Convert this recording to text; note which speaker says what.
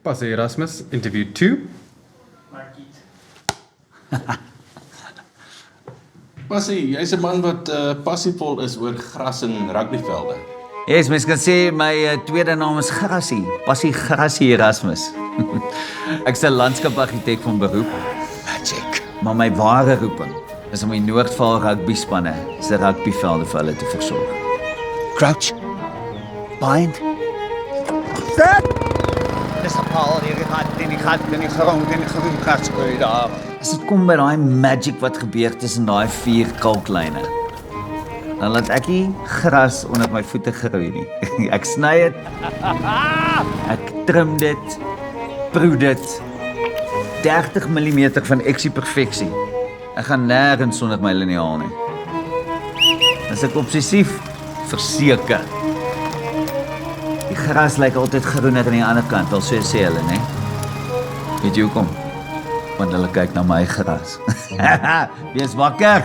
Speaker 1: Passie Erasmus, interview 2.
Speaker 2: Passie, jy's 'n man wat passievol is oor gras en rugbyvelde.
Speaker 3: Yes, mens kan sê my tweede naam is Grassie, Passie Erasmus. Ek's 'n landskapargitek van beroep,
Speaker 2: Magic.
Speaker 3: maar my ware roeping is om die Noordvaal rugbyspanne se rugbyvelde vir hulle te versorg.
Speaker 4: Crouch. Bind.
Speaker 3: Set! Dis 'n paal hier gehad in die grond in die grond daar. As dit kom by daai magic wat gebeur tussen daai 4 kalklyne, dan laat ek nie gras onder my voete groei nie. Ek sny dit. Ek trim dit, proe dit. 30 mm van eksie perfeksie. Ek gaan nêrens sonder my liniaal nie. As ek obsessief, verseker. Die gras lyk altyd groener aan die ander kant, wel so sê hulle, né? Weet jy hoekom? Want hulle kyk na my gras. Wees wakker!